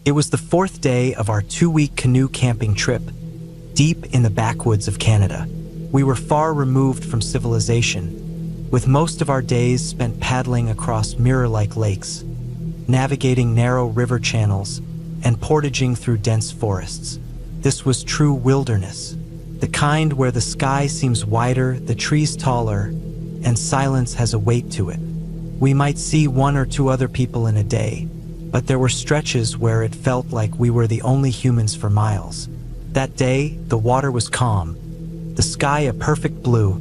It was the fourth day of our 2-week canoe camping trip, deep in the backwoods of Canada. We were far removed from civilization, with most of our days spent paddling across mirror-like lakes, navigating narrow river channels, and portaging through dense forests. This was true wilderness, the kind where the sky seems wider, the trees taller, and silence has a weight to it. We might see 1 or 2 other people in a day, but there were stretches where it felt like we were the only humans for miles. That day, the water was calm, the sky a perfect blue,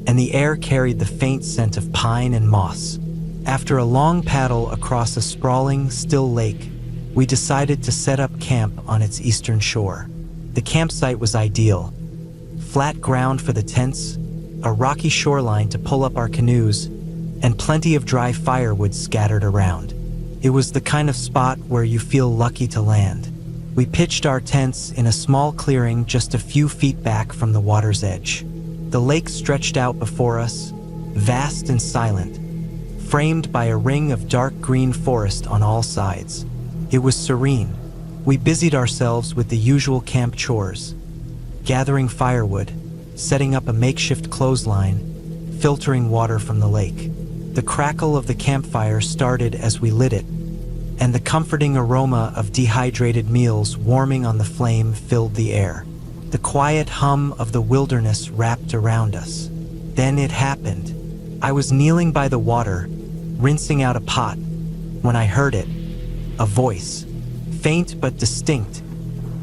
and the air carried the faint scent of pine and moss. After a long paddle across a sprawling, still lake, we decided to set up camp on its eastern shore. The campsite was ideal. Flat ground for the tents, a rocky shoreline to pull up our canoes, and plenty of dry firewood scattered around. It was the kind of spot where you feel lucky to land. We pitched our tents in a small clearing just a few feet back from the water's edge. The lake stretched out before us, vast and silent, framed by a ring of dark green forest on all sides. It was serene. We busied ourselves with the usual camp chores, gathering firewood, setting up a makeshift clothesline, filtering water from the lake. The crackle of the campfire started as we lit it, and the comforting aroma of dehydrated meals warming on the flame filled the air. The quiet hum of the wilderness wrapped around us. Then it happened. I was kneeling by the water, rinsing out a pot, when I heard it. A voice, faint but distinct,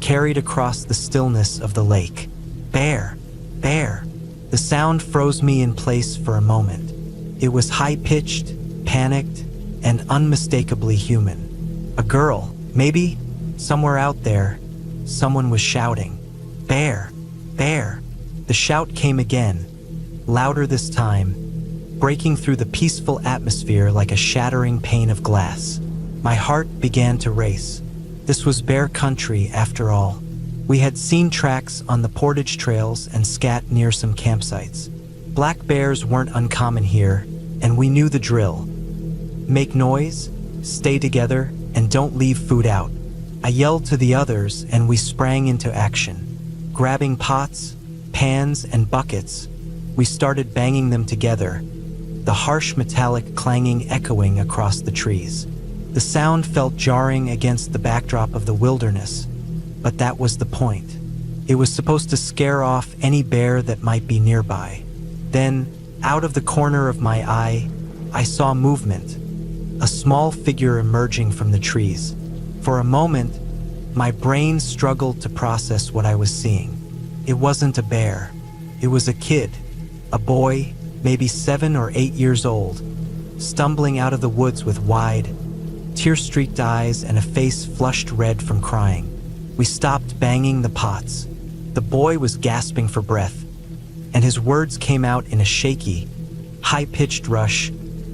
carried across the stillness of the lake. "Bear! Bear!" The sound froze me in place for a moment. It was high-pitched, panicked, and unmistakably human. A girl, maybe, somewhere out there, someone was shouting, "Bear! Bear!" The shout came again, louder this time, breaking through the peaceful atmosphere like a shattering pane of glass. My heart began to race. This was bear country, after all. We had seen tracks on the portage trails and scat near some campsites. Black bears weren't uncommon here, and we knew the drill. Make noise, stay together, and don't leave food out. I yelled to the others, and we sprang into action. Grabbing pots, pans, and buckets, we started banging them together, the harsh metallic clanging echoing across the trees. The sound felt jarring against the backdrop of the wilderness, but that was the point. It was supposed to scare off any bear that might be nearby. Then, out of the corner of my eye, I saw movement, a small figure emerging from the trees. For a moment, my brain struggled to process what I was seeing. It wasn't a bear. It was a kid, a boy, maybe 7 or 8 years old, stumbling out of the woods with wide, tear-streaked eyes and a face flushed red from crying. We stopped banging the pots. The boy was gasping for breath, and his words came out in a shaky, high-pitched rush.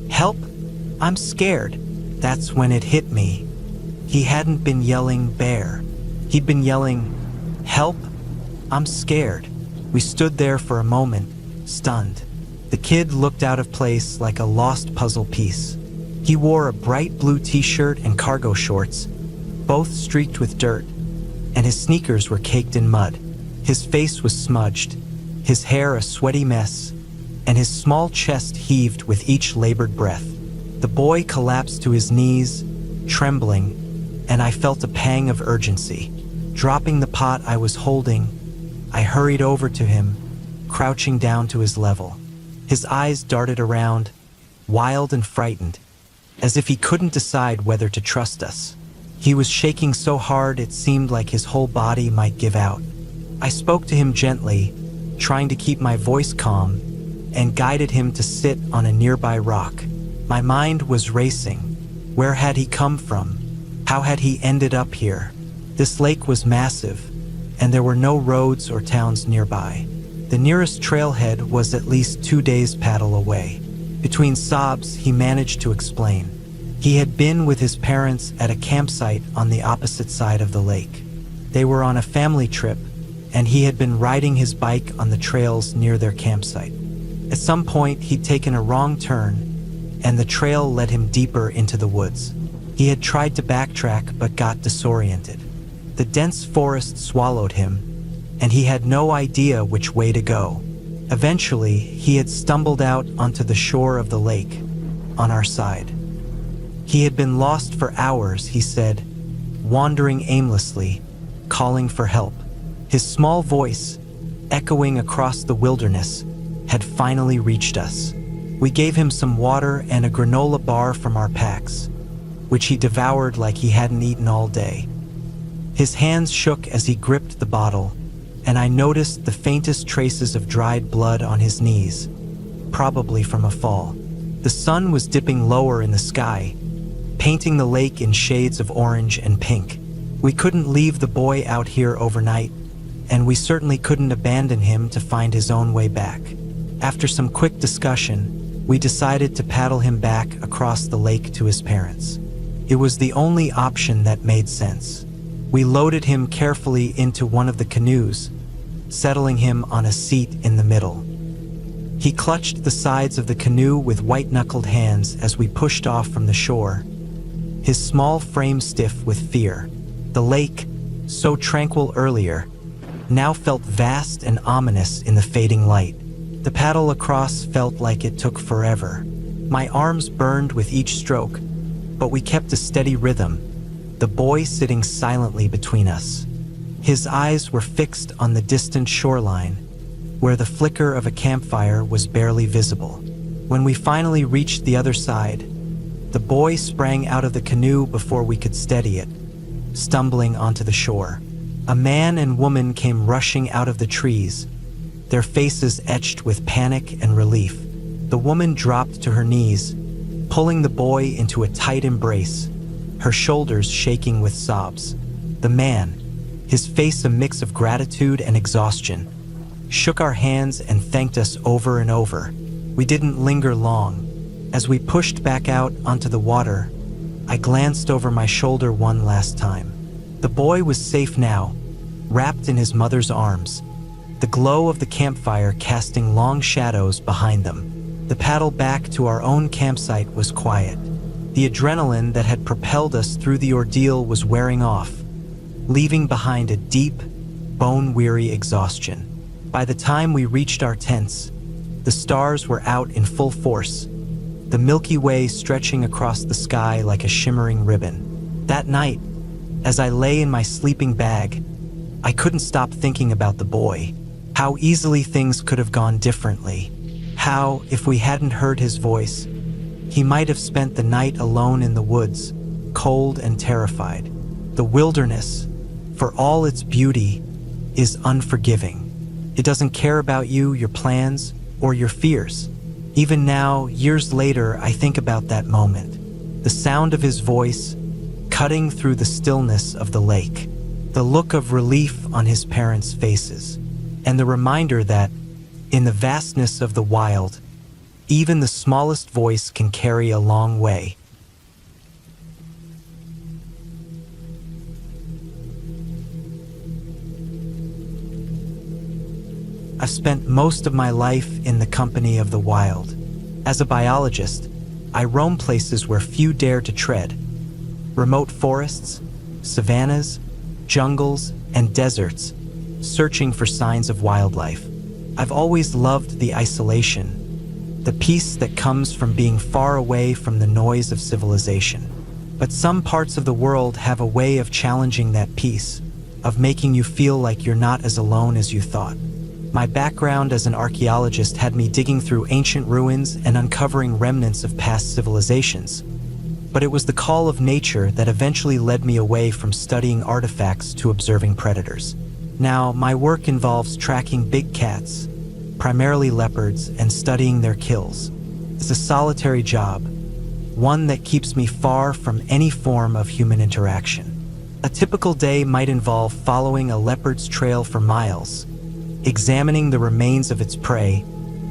"Help! I'm scared." That's when it hit me. He hadn't been yelling "bear." He'd been yelling, "Help! I'm scared." We stood there for a moment, stunned. The kid looked out of place like a lost puzzle piece. He wore a bright blue t-shirt and cargo shorts, both streaked with dirt, and his sneakers were caked in mud. His face was smudged, his hair a sweaty mess, and his small chest heaved with each labored breath. The boy collapsed to his knees, trembling, and I felt a pang of urgency. Dropping the pot I was holding, I hurried over to him, crouching down to his level. His eyes darted around, wild and frightened, as if he couldn't decide whether to trust us. He was shaking so hard it seemed like his whole body might give out. I spoke to him gently, trying to keep my voice calm, and guided him to sit on a nearby rock. My mind was racing. Where had he come from? How had he ended up here? This lake was massive, and there were no roads or towns nearby. The nearest trailhead was at least 2 days' paddle away. Between sobs, he managed to explain. He had been with his parents at a campsite on the opposite side of the lake. They were on a family trip, and he had been riding his bike on the trails near their campsite. At some point, he'd taken a wrong turn, and the trail led him deeper into the woods. He had tried to backtrack but got disoriented. The dense forest swallowed him, and he had no idea which way to go. Eventually, he had stumbled out onto the shore of the lake, on our side. He had been lost for hours, he said, wandering aimlessly, calling for help. His small voice, echoing across the wilderness, had finally reached us. We gave him some water and a granola bar from our packs, which he devoured like he hadn't eaten all day. His hands shook as he gripped the bottle, and I noticed the faintest traces of dried blood on his knees, probably from a fall. The sun was dipping lower in the sky, painting the lake in shades of orange and pink. We couldn't leave the boy out here overnight, and we certainly couldn't abandon him to find his own way back. After some quick discussion, we decided to paddle him back across the lake to his parents. It was the only option that made sense. We loaded him carefully into one of the canoes, settling him on a seat in the middle. He clutched the sides of the canoe with white-knuckled hands as we pushed off from the shore, his small frame stiff with fear. The lake, so tranquil earlier, now felt vast and ominous in the fading light. The paddle across felt like it took forever. My arms burned with each stroke, but we kept a steady rhythm, the boy sitting silently between us. His eyes were fixed on the distant shoreline, where the flicker of a campfire was barely visible. When we finally reached the other side, the boy sprang out of the canoe before we could steady it, stumbling onto the shore. A man and woman came rushing out of the trees, their faces etched with panic and relief. The woman dropped to her knees, pulling the boy into a tight embrace, her shoulders shaking with sobs. The man, his face a mix of gratitude and exhaustion, shook our hands and thanked us over and over. We didn't linger long. As we pushed back out onto the water, I glanced over my shoulder one last time. The boy was safe now, wrapped in his mother's arms, the glow of the campfire casting long shadows behind them. The paddle back to our own campsite was quiet. The adrenaline that had propelled us through the ordeal was wearing off, leaving behind a deep, bone-weary exhaustion. By the time we reached our tents, the stars were out in full force, the Milky Way stretching across the sky like a shimmering ribbon. That night, as I lay in my sleeping bag, I couldn't stop thinking about the boy, how easily things could have gone differently, how, if we hadn't heard his voice, he might have spent the night alone in the woods, cold and terrified. The wilderness, for all its beauty, is unforgiving. It doesn't care about you, your plans, or your fears. Even now, years later, I think about that moment. The sound of his voice, cutting through the stillness of the lake. The look of relief on his parents' faces. And the reminder that, in the vastness of the wild, even the smallest voice can carry a long way. I've spent most of my life in the company of the wild. As a biologist, I roam places where few dare to tread. Remote forests, savannas, jungles, and deserts, searching for signs of wildlife. I've always loved the isolation, the peace that comes from being far away from the noise of civilization. But some parts of the world have a way of challenging that peace, of making you feel like you're not as alone as you thought. My background as an archaeologist had me digging through ancient ruins and uncovering remnants of past civilizations. But it was the call of nature that eventually led me away from studying artifacts to observing predators. Now, my work involves tracking big cats, primarily leopards, and studying their kills. It's a solitary job, one that keeps me far from any form of human interaction. A typical day might involve following a leopard's trail for miles, examining the remains of its prey,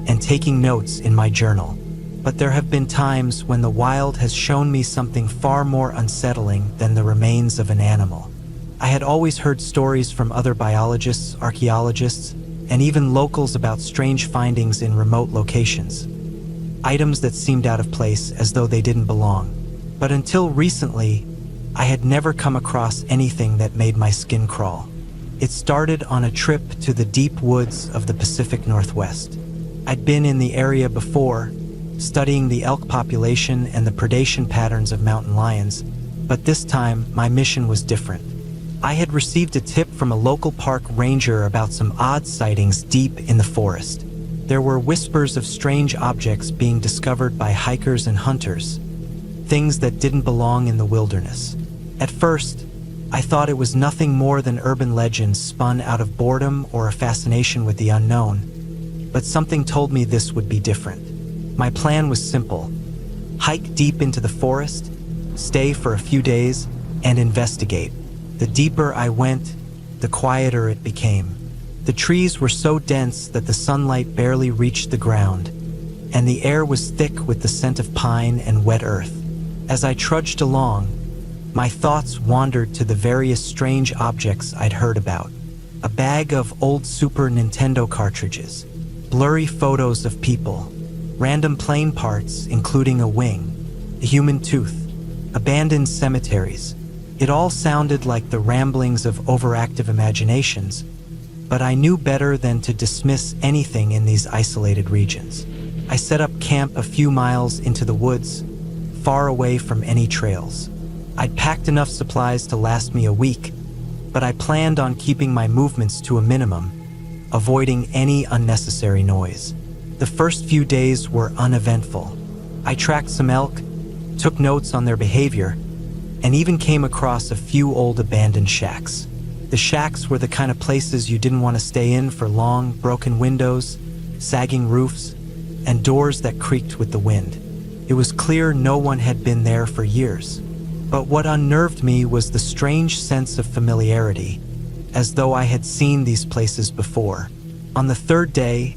and taking notes in my journal. But there have been times when the wild has shown me something far more unsettling than the remains of an animal. I had always heard stories from other biologists, archaeologists, and even locals about strange findings in remote locations. Items that seemed out of place, as though they didn't belong. But until recently, I had never come across anything that made my skin crawl. It started on a trip to the deep woods of the Pacific Northwest. I'd been in the area before, studying the elk population and the predation patterns of mountain lions, but this time my mission was different. I had received a tip from a local park ranger about some odd sightings deep in the forest. There were whispers of strange objects being discovered by hikers and hunters, things that didn't belong in the wilderness. At first, I thought it was nothing more than urban legends spun out of boredom or a fascination with the unknown, but something told me this would be different. My plan was simple: hike deep into the forest, stay for a few days, and investigate. The deeper I went, the quieter it became. The trees were so dense that the sunlight barely reached the ground, and the air was thick with the scent of pine and wet earth. As I trudged along, my thoughts wandered to the various strange objects I'd heard about. A bag of old Super Nintendo cartridges, blurry photos of people, random plane parts including a wing, a human tooth, abandoned cemeteries. It all sounded like the ramblings of overactive imaginations, but I knew better than to dismiss anything in these isolated regions. I set up camp a few miles into the woods, far away from any trails. I'd packed enough supplies to last me a week, but I planned on keeping my movements to a minimum, avoiding any unnecessary noise. The first few days were uneventful. I tracked some elk, took notes on their behavior, and even came across a few old abandoned shacks. The shacks were the kind of places you didn't want to stay in for long, broken windows, sagging roofs, and doors that creaked with the wind. It was clear no one had been there for years. But what unnerved me was the strange sense of familiarity, as though I had seen these places before. On the third day,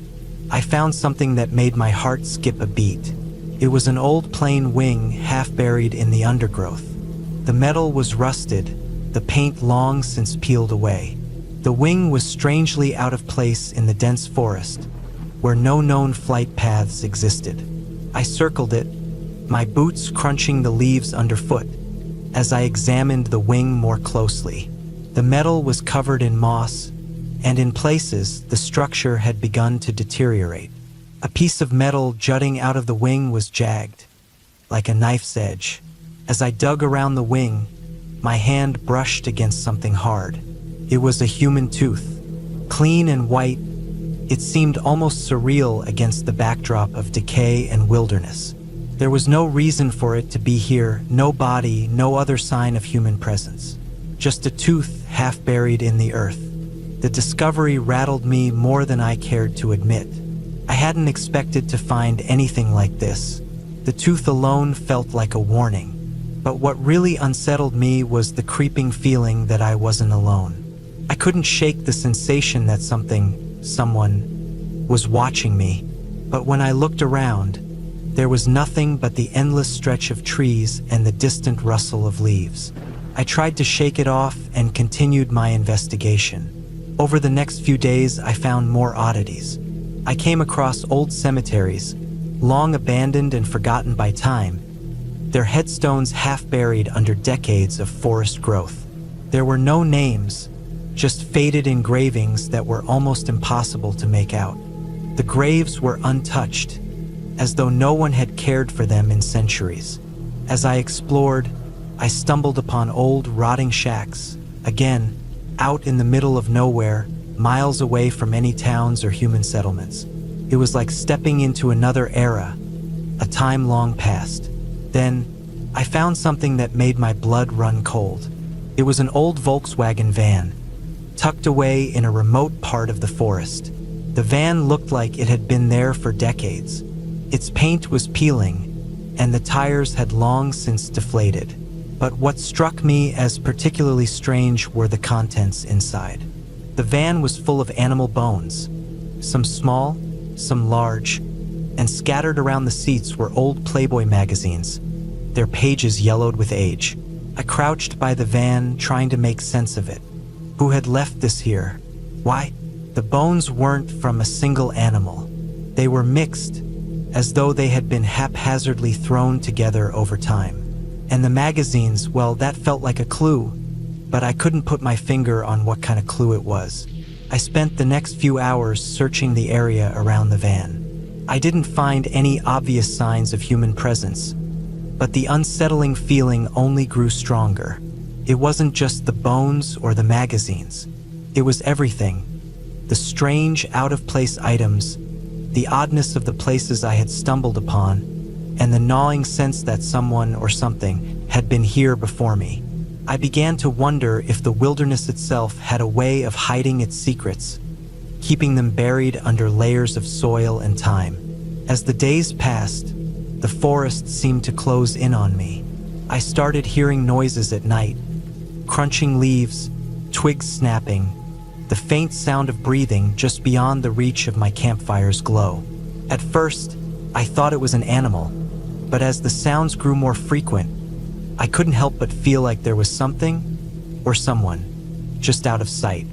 I found something that made my heart skip a beat. It was an old plain wing half buried in the undergrowth. The metal was rusted, the paint long since peeled away. The wing was strangely out of place in the dense forest, where no known flight paths existed. I circled it, my boots crunching the leaves underfoot, as I examined the wing more closely. The metal was covered in moss, and in places the structure had begun to deteriorate. A piece of metal jutting out of the wing was jagged, like a knife's edge. As I dug around the wing, my hand brushed against something hard. It was a human tooth, clean and white. It seemed almost surreal against the backdrop of decay and wilderness. There was no reason for it to be here, no body, no other sign of human presence. Just a tooth half buried in the earth. The discovery rattled me more than I cared to admit. I hadn't expected to find anything like this. The tooth alone felt like a warning. But what really unsettled me was the creeping feeling that I wasn't alone. I couldn't shake the sensation that someone, was watching me. But when I looked around, there was nothing but the endless stretch of trees and the distant rustle of leaves. I tried to shake it off and continued my investigation. Over the next few days, I found more oddities. I came across old cemeteries, long abandoned and forgotten by time, their headstones half buried under decades of forest growth. There were no names, just faded engravings that were almost impossible to make out. The graves were untouched, as though no one had cared for them in centuries. As I explored, I stumbled upon old, rotting shacks, again, out in the middle of nowhere, miles away from any towns or human settlements. It was like stepping into another era, a time long past. Then, I found something that made my blood run cold. It was an old Volkswagen van, tucked away in a remote part of the forest. The van looked like it had been there for decades. Its paint was peeling, and the tires had long since deflated. But what struck me as particularly strange were the contents inside. The van was full of animal bones, some small, some large, and scattered around the seats were old Playboy magazines, their pages yellowed with age. I crouched by the van, trying to make sense of it. Who had left this here? Why? The bones weren't from a single animal. They were mixed, as though they had been haphazardly thrown together over time. And the magazines, well, that felt like a clue, but I couldn't put my finger on what kind of clue it was. I spent the next few hours searching the area around the van. I didn't find any obvious signs of human presence, but the unsettling feeling only grew stronger. It wasn't just the bones or the magazines. It was everything. The strange, out-of-place items, the oddness of the places I had stumbled upon, and the gnawing sense that someone or something had been here before me. I began to wonder if the wilderness itself had a way of hiding its secrets, keeping them buried under layers of soil and time. As the days passed, the forest seemed to close in on me. I started hearing noises at night, crunching leaves, twigs snapping, the faint sound of breathing just beyond the reach of my campfire's glow. At first, I thought it was an animal, but as the sounds grew more frequent, I couldn't help but feel like there was something or someone just out of sight.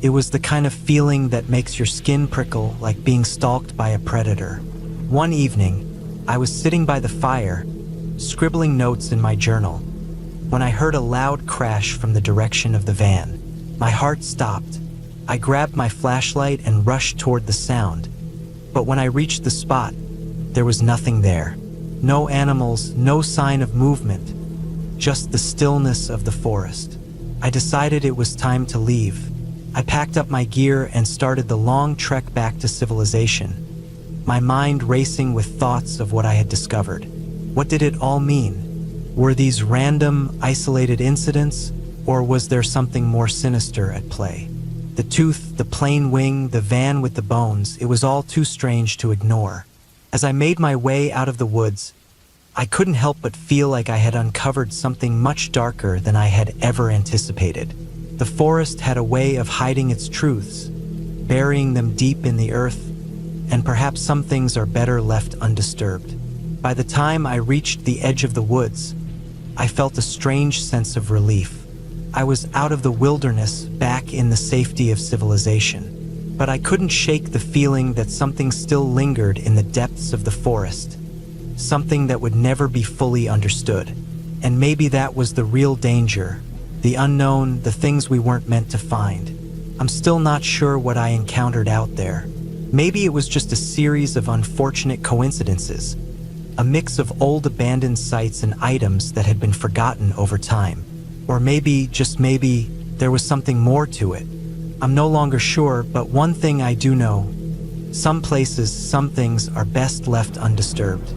It was the kind of feeling that makes your skin prickle, like being stalked by a predator. One evening, I was sitting by the fire, scribbling notes in my journal, when I heard a loud crash from the direction of the van. My heart stopped. I grabbed my flashlight and rushed toward the sound, but when I reached the spot, there was nothing there. No animals, no sign of movement, just the stillness of the forest. I decided it was time to leave. I packed up my gear and started the long trek back to civilization, my mind racing with thoughts of what I had discovered. What did it all mean? Were these random, isolated incidents, or was there something more sinister at play? The tooth, the plain wing, the van with the bones, it was all too strange to ignore. As I made my way out of the woods, I couldn't help but feel like I had uncovered something much darker than I had ever anticipated. The forest had a way of hiding its truths, burying them deep in the earth, and perhaps some things are better left undisturbed. By the time I reached the edge of the woods, I felt a strange sense of relief. I was out of the wilderness, back in the safety of civilization. But I couldn't shake the feeling that something still lingered in the depths of the forest. Something that would never be fully understood. And maybe that was the real danger, the unknown, the things we weren't meant to find. I'm still not sure what I encountered out there. Maybe it was just a series of unfortunate coincidences, a mix of old abandoned sites and items that had been forgotten over time. Or maybe, just maybe, there was something more to it. I'm no longer sure, but one thing I do know: some places, some things are best left undisturbed.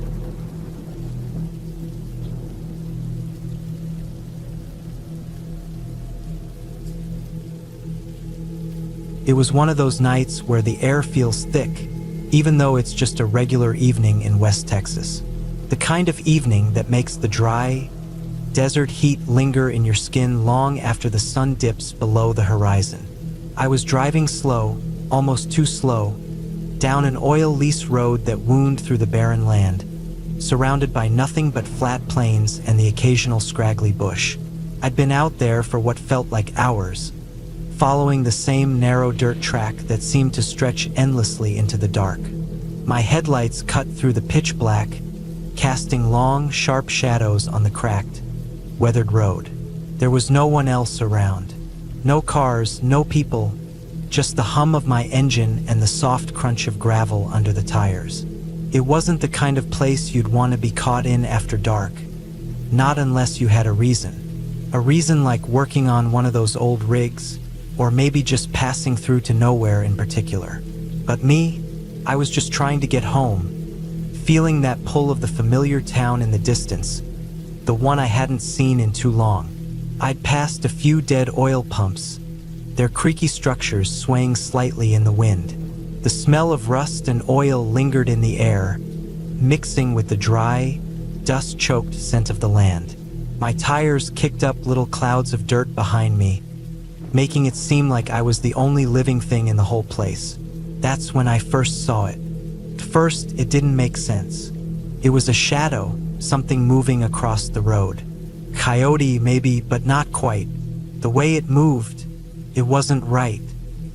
It was one of those nights where the air feels thick, even though it's just a regular evening in West Texas. The kind of evening that makes the dry, desert heat linger in your skin long after the sun dips below the horizon. I was driving slow, almost too slow, down an oil lease road that wound through the barren land, surrounded by nothing but flat plains and the occasional scraggly bush. I'd been out there for what felt like hours, following the same narrow dirt track that seemed to stretch endlessly into the dark. My headlights cut through the pitch black, casting long, sharp shadows on the cracked, weathered road. There was no one else around. No cars, no people, just the hum of my engine and the soft crunch of gravel under the tires. It wasn't the kind of place you'd want to be caught in after dark, not unless you had a reason. A reason like working on one of those old rigs, or maybe just passing through to nowhere in particular. But me, I was just trying to get home, feeling that pull of the familiar town in the distance, the one I hadn't seen in too long. I'd passed a few dead oil pumps, their creaky structures swaying slightly in the wind. The smell of rust and oil lingered in the air, mixing with the dry, dust-choked scent of the land. My tires kicked up little clouds of dirt behind me, making it seem like I was the only living thing in the whole place. That's when I first saw it. At first, it didn't make sense. It was a shadow, something moving across the road. Coyote, maybe, but not quite. The way it moved, it wasn't right.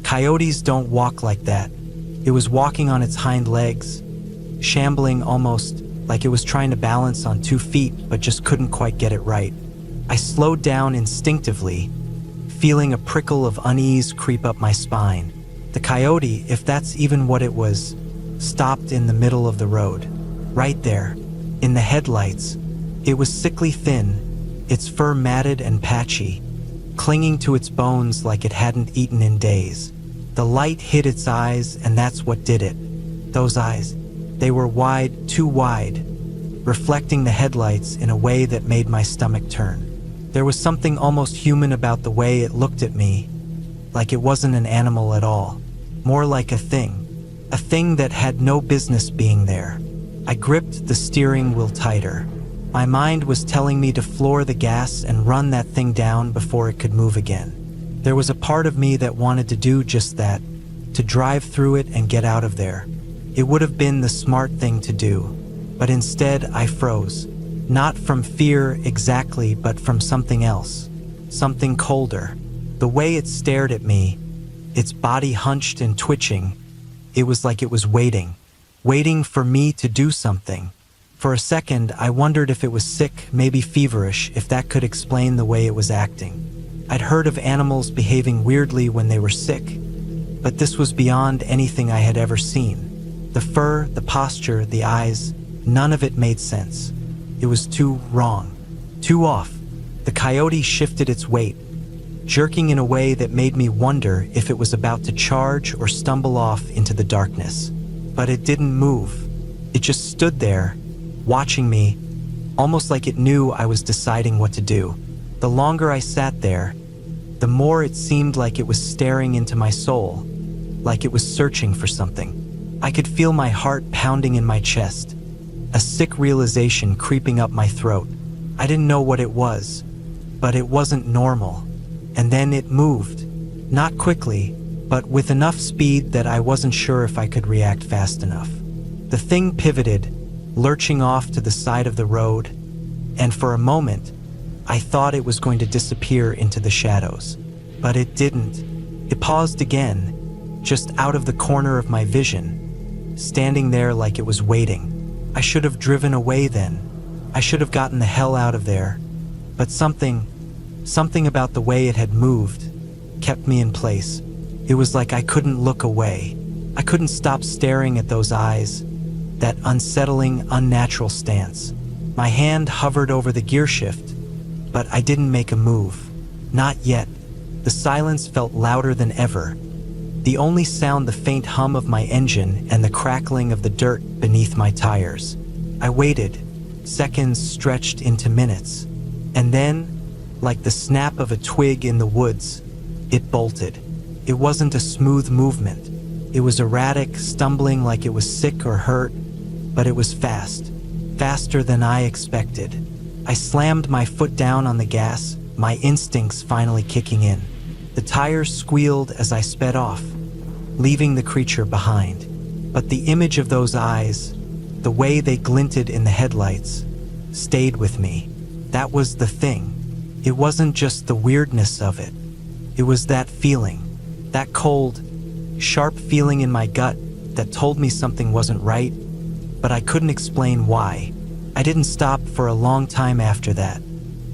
Coyotes don't walk like that. It was walking on its hind legs, shambling almost like it was trying to balance on 2 feet but just couldn't quite get it right. I slowed down instinctively, feeling a prickle of unease creep up my spine. The coyote, if that's even what it was, stopped in the middle of the road. Right there, in the headlights. It was sickly thin, its fur matted and patchy, clinging to its bones like it hadn't eaten in days. The light hit its eyes, and that's what did it. Those eyes, they were wide, too wide, reflecting the headlights in a way that made my stomach turn. There was something almost human about the way it looked at me, like it wasn't an animal at all, more like a thing that had no business being there. I gripped the steering wheel tighter. My mind was telling me to floor the gas and run that thing down before it could move again. There was a part of me that wanted to do just that, to drive through it and get out of there. It would have been the smart thing to do, but instead I froze. Not from fear exactly, but from something else, something colder. The way it stared at me, its body hunched and twitching, it was like it was waiting for me to do something. For a second, I wondered if it was sick, maybe feverish, if that could explain the way it was acting. I'd heard of animals behaving weirdly when they were sick, but this was beyond anything I had ever seen. The fur, the posture, the eyes, none of it made sense. It was too wrong, too off. The coyote shifted its weight, jerking in a way that made me wonder if it was about to charge or stumble off into the darkness. But it didn't move. It just stood there, watching me, almost like it knew I was deciding what to do. The longer I sat there, the more it seemed like it was staring into my soul, like it was searching for something. I could feel my heart pounding in my chest, a sick realization creeping up my throat. I didn't know what it was, but it wasn't normal. And then it moved, not quickly, but with enough speed that I wasn't sure if I could react fast enough. The thing pivoted, lurching off to the side of the road, and for a moment, I thought it was going to disappear into the shadows. But it didn't. It paused again, just out of the corner of my vision, standing there like it was waiting. I should have driven away then. I should have gotten the hell out of there. But something about the way it had moved kept me in place. It was like I couldn't look away. I couldn't stop staring at those eyes, that unsettling, unnatural stance. My hand hovered over the gear shift, but I didn't make a move. Not yet. The silence felt louder than ever. The only sound, the faint hum of my engine and the crackling of the dirt beneath my tires. I waited. Seconds stretched into minutes. And then, like the snap of a twig in the woods, it bolted. It wasn't a smooth movement. It was erratic, stumbling like it was sick or hurt, but it was fast. Faster than I expected. I slammed my foot down on the gas, my instincts finally kicking in. The tires squealed as I sped off, leaving the creature behind. But the image of those eyes, the way they glinted in the headlights, stayed with me. That was the thing. It wasn't just the weirdness of it. It was that feeling, that cold, sharp feeling in my gut that told me something wasn't right, but I couldn't explain why. I didn't stop for a long time after that.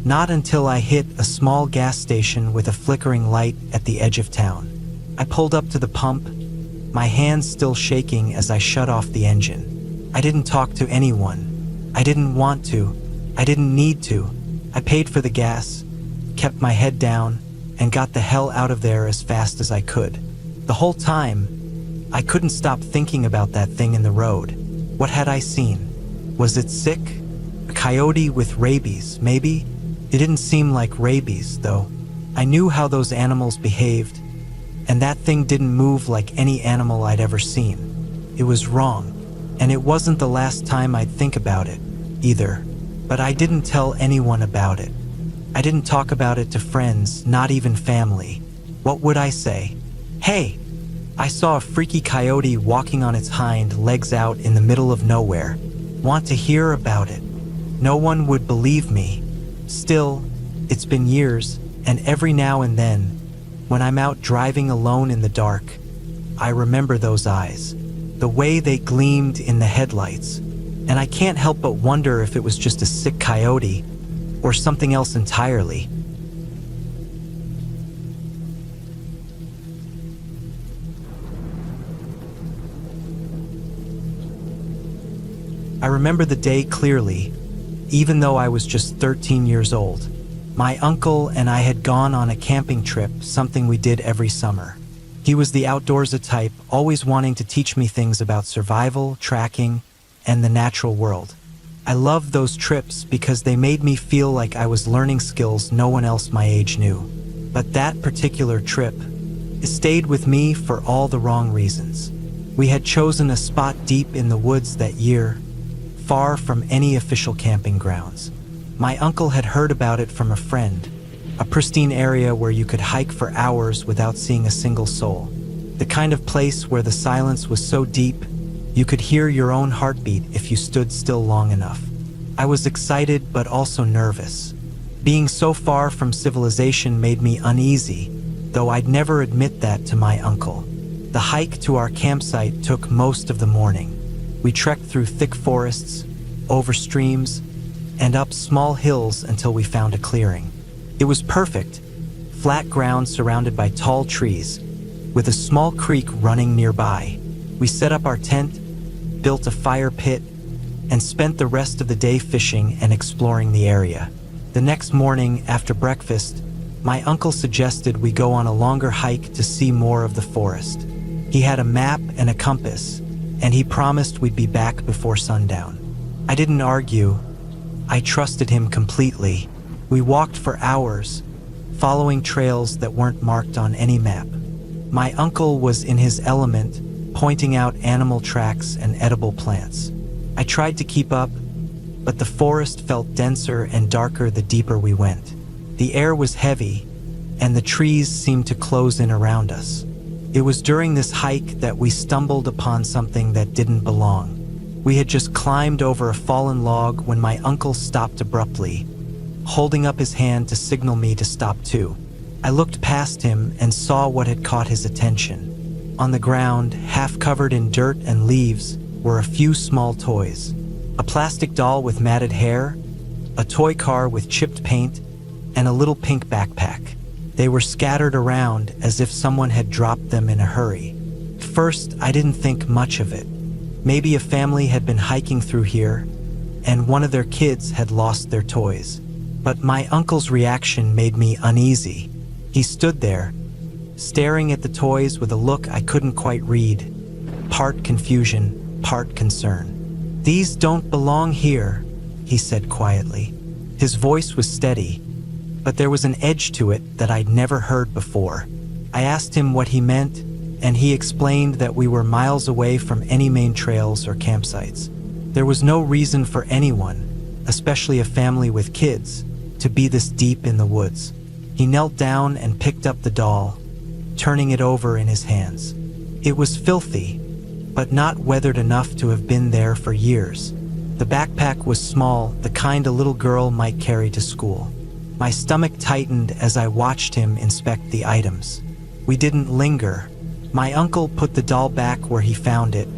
Not until I hit a small gas station with a flickering light at the edge of town. I pulled up to the pump, my hands still shaking as I shut off the engine. I didn't talk to anyone. I didn't want to. I didn't need to. I paid for the gas, kept my head down, and got the hell out of there as fast as I could. The whole time, I couldn't stop thinking about that thing in the road. What had I seen? Was it sick? A coyote with rabies, maybe? It didn't seem like rabies, though. I knew how those animals behaved, and that thing didn't move like any animal I'd ever seen. It was wrong, and it wasn't the last time I'd think about it, either. But I didn't tell anyone about it. I didn't talk about it to friends, not even family. What would I say? Hey, I saw a freaky coyote walking on its hind legs out in the middle of nowhere. Want to hear about it? No one would believe me. Still, it's been years, and every now and then, when I'm out driving alone in the dark, I remember those eyes. The way they gleamed in the headlights. and I can't help but wonder if it was just a sick coyote or something else entirely. I remember the day clearly, even though I was just 13 years old. My uncle and I had gone on a camping trip, something we did every summer. He was the outdoorsy type, always wanting to teach me things about survival, tracking, and the natural world. I loved those trips because they made me feel like I was learning skills no one else my age knew. But that particular trip, it stayed with me for all the wrong reasons. We had chosen a spot deep in the woods that year, far from any official camping grounds. My uncle had heard about it from a friend, a pristine area where you could hike for hours without seeing a single soul. The kind of place where the silence was so deep, you could hear your own heartbeat if you stood still long enough. I was excited but also nervous. Being so far from civilization made me uneasy, though I'd never admit that to my uncle. The hike to our campsite took most of the morning. We trekked through thick forests, over streams, and up small hills until we found a clearing. It was perfect, flat ground surrounded by tall trees, with a small creek running nearby. We set up our tent, built a fire pit, and spent the rest of the day fishing and exploring the area. The next morning, after breakfast, my uncle suggested we go on a longer hike to see more of the forest. He had a map and a compass, and he promised we'd be back before sundown. I didn't argue. I trusted him completely. We walked for hours, following trails that weren't marked on any map. My uncle was in his element, pointing out animal tracks and edible plants. I tried to keep up, but the forest felt denser and darker the deeper we went. The air was heavy, and the trees seemed to close in around us. It was during this hike that we stumbled upon something that didn't belong. We had just climbed over a fallen log when my uncle stopped abruptly, holding up his hand to signal me to stop too. I looked past him and saw what had caught his attention. On the ground, half covered in dirt and leaves, were a few small toys. A plastic doll with matted hair, a toy car with chipped paint, and a little pink backpack. They were scattered around as if someone had dropped them in a hurry. At first, I didn't think much of it. Maybe a family had been hiking through here, and one of their kids had lost their toys. But my uncle's reaction made me uneasy. He stood there, staring at the toys with a look I couldn't quite read, part confusion, part concern. "These don't belong here," he said quietly. His voice was steady, but there was an edge to it that I'd never heard before. I asked him what he meant, and he explained that we were miles away from any main trails or campsites. There was no reason for anyone, especially a family with kids, to be this deep in the woods. He knelt down and picked up the doll, turning it over in his hands. It was filthy, but not weathered enough to have been there for years. The backpack was small, the kind a little girl might carry to school. My stomach tightened as I watched him inspect the items. We didn't linger. My uncle put the doll back where he found it,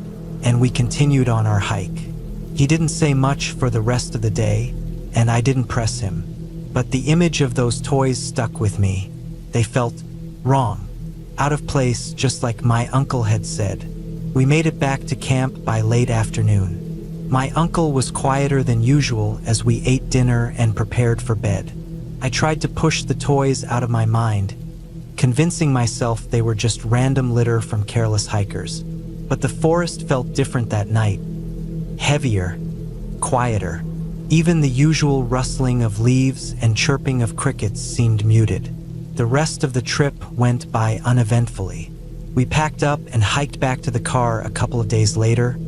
and we continued on our hike. He didn't say much for the rest of the day, and I didn't press him. But the image of those toys stuck with me. They felt wrong, out of place, just like my uncle had said. We made it back to camp by late afternoon. My uncle was quieter than usual as we ate dinner and prepared for bed. I tried to push the toys out of my mind, convincing myself they were just random litter from careless hikers. But the forest felt different that night. Heavier, quieter. Even the usual rustling of leaves and chirping of crickets seemed muted. The rest of the trip went by uneventfully. We packed up and hiked back to the car a couple of days later,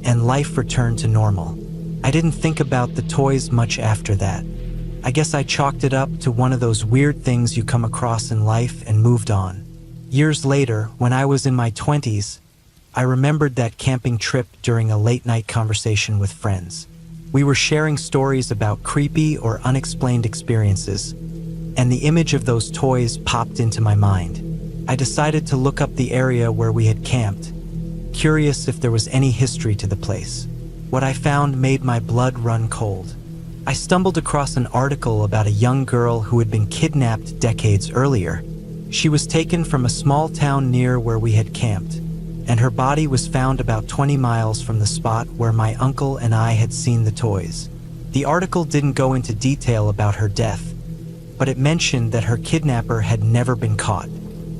and life returned to normal. I didn't think about the toys much after that. I guess I chalked it up to one of those weird things you come across in life and moved on. Years later, when I was in my 20s, I remembered that camping trip during a late-night conversation with friends. We were sharing stories about creepy or unexplained experiences, and the image of those toys popped into my mind. I decided to look up the area where we had camped, curious if there was any history to the place. What I found made my blood run cold. I stumbled across an article about a young girl who had been kidnapped decades earlier. She was taken from a small town near where we had camped, and her body was found about 20 miles from the spot where my uncle and I had seen the toys. The article didn't go into detail about her death, but it mentioned that her kidnapper had never been caught.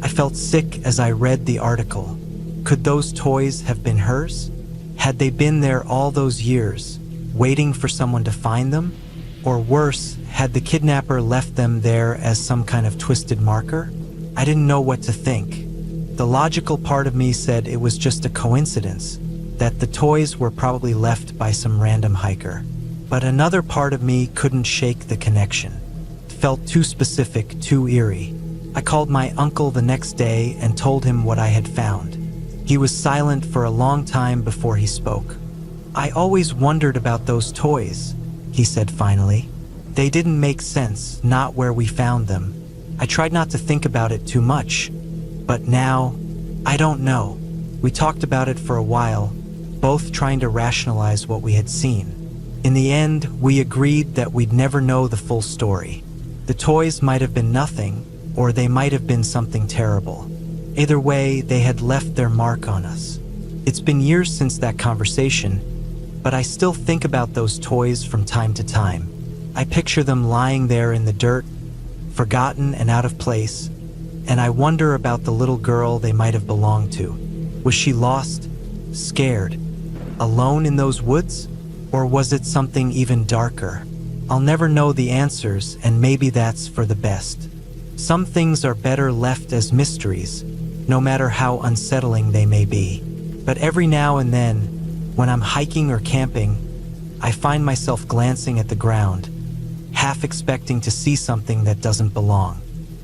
I felt sick as I read the article. Could those toys have been hers? Had they been there all those years, waiting for someone to find them? Or worse, had the kidnapper left them there as some kind of twisted marker? I didn't know what to think. The logical part of me said it was just a coincidence, that the toys were probably left by some random hiker. But another part of me couldn't shake the connection. It felt too specific, too eerie. I called my uncle the next day and told him what I had found. He was silent for a long time before he spoke. "I always wondered about those toys," he said finally. "They didn't make sense, not where we found them. I tried not to think about it too much, but now, I don't know." We talked about it for a while, both trying to rationalize what we had seen. In the end, we agreed that we'd never know the full story. The toys might have been nothing, or they might have been something terrible. Either way, they had left their mark on us. It's been years since that conversation, but I still think about those toys from time to time. I picture them lying there in the dirt, forgotten and out of place, and I wonder about the little girl they might have belonged to. Was she lost, scared, alone in those woods? Or was it something even darker? I'll never know the answers, and maybe that's for the best. Some things are better left as mysteries, no matter how unsettling they may be. But every now and then, when I'm hiking or camping, I find myself glancing at the ground, half expecting to see something that doesn't belong.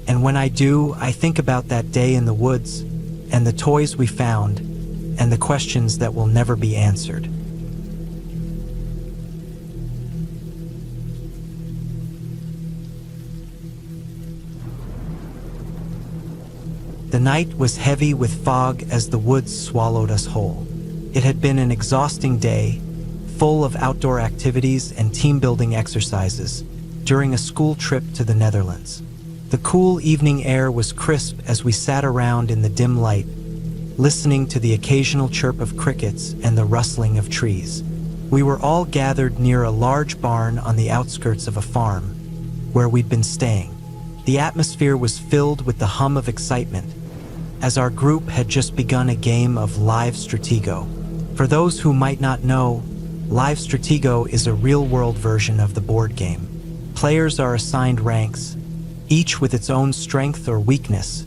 And when I do, I think about that day in the woods, and the toys we found, and the questions that will never be answered. The night was heavy with fog as the woods swallowed us whole. It had been an exhausting day, full of outdoor activities and team-building exercises during a school trip to the Netherlands. The cool evening air was crisp as we sat around in the dim light, listening to the occasional chirp of crickets and the rustling of trees. We were all gathered near a large barn on the outskirts of a farm, where we'd been staying. The atmosphere was filled with the hum of excitement, as our group had just begun a game of Live Stratego. For those who might not know, Live Stratego is a real-world version of the board game. Players are assigned ranks, each with its own strength or weakness,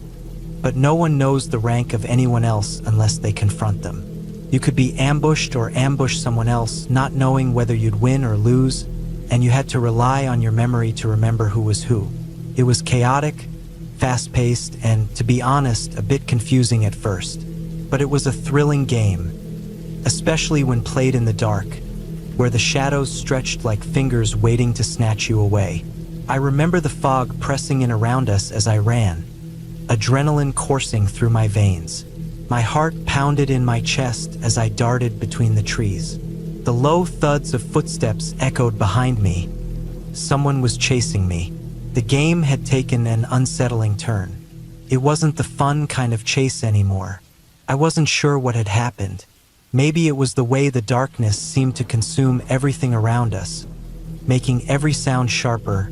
but no one knows the rank of anyone else unless they confront them. You could be ambushed or ambush someone else, not knowing whether you'd win or lose, and you had to rely on your memory to remember who was who. It was chaotic, fast-paced, and, to be honest, a bit confusing at first. But it was a thrilling game, especially when played in the dark, where the shadows stretched like fingers waiting to snatch you away. I remember the fog pressing in around us as I ran, adrenaline coursing through my veins. My heart pounded in my chest as I darted between the trees. The low thuds of footsteps echoed behind me. Someone was chasing me. The game had taken an unsettling turn. It wasn't the fun kind of chase anymore. I wasn't sure what had happened. Maybe it was the way the darkness seemed to consume everything around us, making every sound sharper,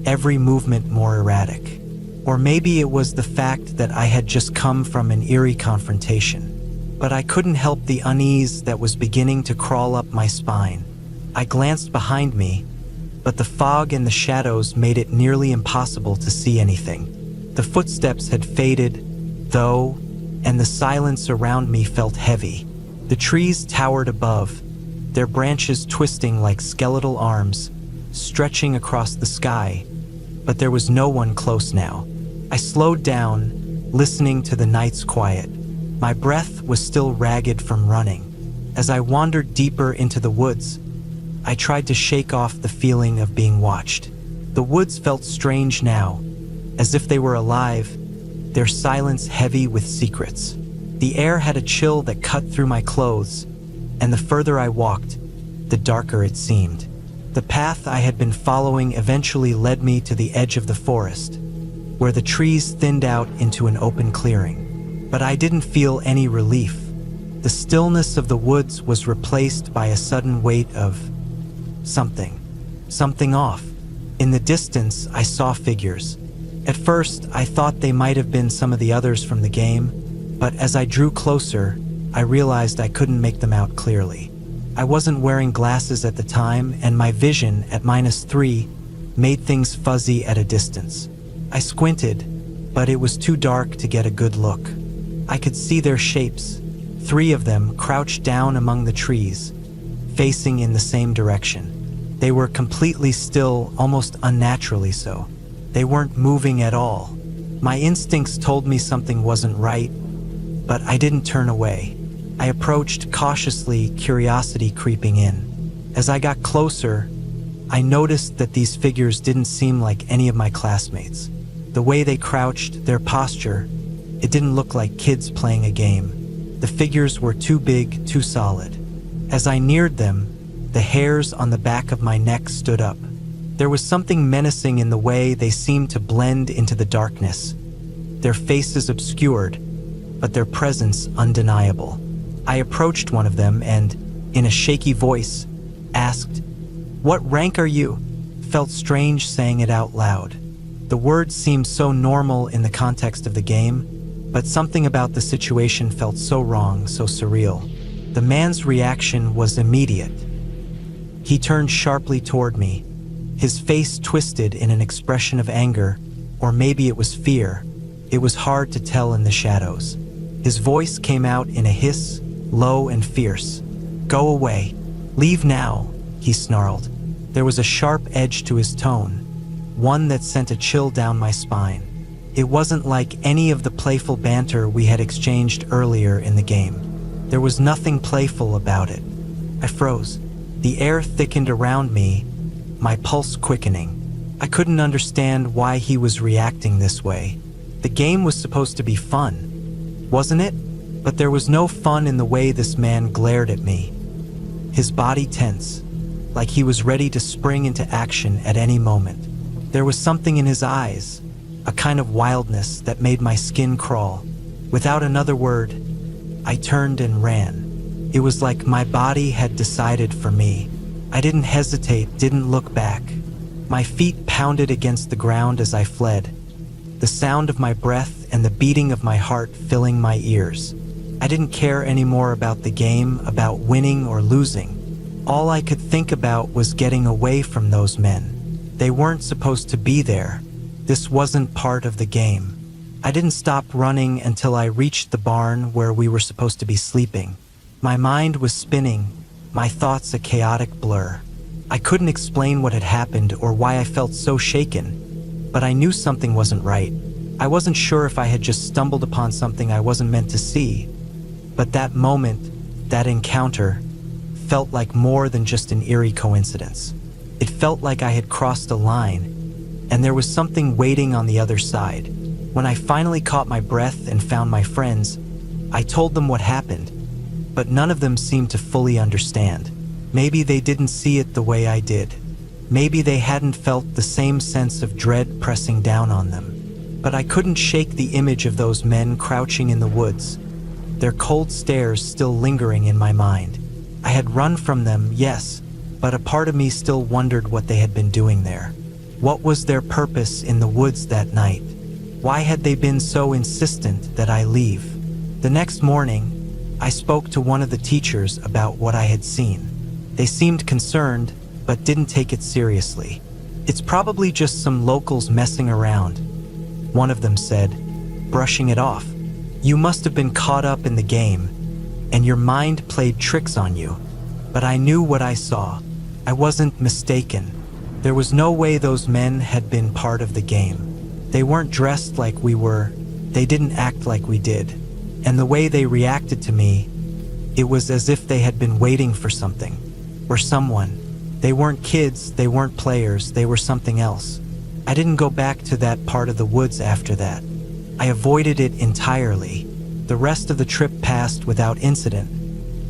every movement more erratic. Or maybe it was the fact that I had just come from an eerie confrontation. But I couldn't help the unease that was beginning to crawl up my spine. I glanced behind me, but the fog and the shadows made it nearly impossible to see anything. The footsteps had faded, though, and the silence around me felt heavy. The trees towered above, their branches twisting like skeletal arms, stretching across the sky, but there was no one close now. I slowed down, listening to the night's quiet. My breath was still ragged from running. As I wandered deeper into the woods, I tried to shake off the feeling of being watched. The woods felt strange now, as if they were alive, their silence heavy with secrets. The air had a chill that cut through my clothes, and the further I walked, the darker it seemed. The path I had been following eventually led me to the edge of the forest, where the trees thinned out into an open clearing. But I didn't feel any relief. The stillness of the woods was replaced by a sudden weight of something off. In the distance, I saw figures. At first, I thought they might have been some of the others from the game, but as I drew closer, I realized I couldn't make them out clearly. I wasn't wearing glasses at the time, and my vision at -3 made things fuzzy at a distance. I squinted, but it was too dark to get a good look. I could see their shapes, 3 of them crouched down among the trees, facing in the same direction. They were completely still, almost unnaturally so. They weren't moving at all. My instincts told me something wasn't right, but I didn't turn away. I approached cautiously, curiosity creeping in. As I got closer, I noticed that these figures didn't seem like any of my classmates. The way they crouched, their posture, it didn't look like kids playing a game. The figures were too big, too solid. As I neared them, the hairs on the back of my neck stood up. There was something menacing in the way they seemed to blend into the darkness, their faces obscured, but their presence undeniable. I approached one of them and, in a shaky voice, asked, "What rank are you?" Felt strange saying it out loud. The words seemed so normal in the context of the game, but something about the situation felt so wrong, so surreal. The man's reaction was immediate. He turned sharply toward me, his face twisted in an expression of anger, or maybe it was fear. It was hard to tell in the shadows. His voice came out in a hiss, low and fierce. "Go away. Leave now," he snarled. There was a sharp edge to his tone, one that sent a chill down my spine. It wasn't like any of the playful banter we had exchanged earlier in the game. There was nothing playful about it. I froze. The air thickened around me, my pulse quickening. I couldn't understand why he was reacting this way. The game was supposed to be fun, wasn't it? But there was no fun in the way this man glared at me. His body tense, like he was ready to spring into action at any moment. There was something in his eyes, a kind of wildness that made my skin crawl. Without another word, I turned and ran. It was like my body had decided for me. I didn't hesitate, didn't look back. My feet pounded against the ground as I fled, the sound of my breath and the beating of my heart filling my ears. I didn't care anymore about the game, about winning or losing. All I could think about was getting away from those men. They weren't supposed to be there. This wasn't part of the game. I didn't stop running until I reached the barn where we were supposed to be sleeping. My mind was spinning, my thoughts a chaotic blur. I couldn't explain what had happened or why I felt so shaken, but I knew something wasn't right. I wasn't sure if I had just stumbled upon something I wasn't meant to see, but that moment, that encounter, felt like more than just an eerie coincidence. It felt like I had crossed a line, and there was something waiting on the other side. When I finally caught my breath and found my friends, I told them what happened, but none of them seemed to fully understand. Maybe they didn't see it the way I did. Maybe they hadn't felt the same sense of dread pressing down on them. But I couldn't shake the image of those men crouching in the woods, their cold stares still lingering in my mind. I had run from them, yes, but a part of me still wondered what they had been doing there. What was their purpose in the woods that night? Why had they been so insistent that I leave? The next morning, I spoke to one of the teachers about what I had seen. They seemed concerned, but didn't take it seriously. "It's probably just some locals messing around," one of them said, brushing it off. "You must have been caught up in the game, and your mind played tricks on you." But I knew what I saw. I wasn't mistaken. There was no way those men had been part of the game. They weren't dressed like we were. They didn't act like we did. And the way they reacted to me, it was as if they had been waiting for something, or someone. They weren't kids, they weren't players, they were something else. I didn't go back to that part of the woods after that. I avoided it entirely. The rest of the trip passed without incident.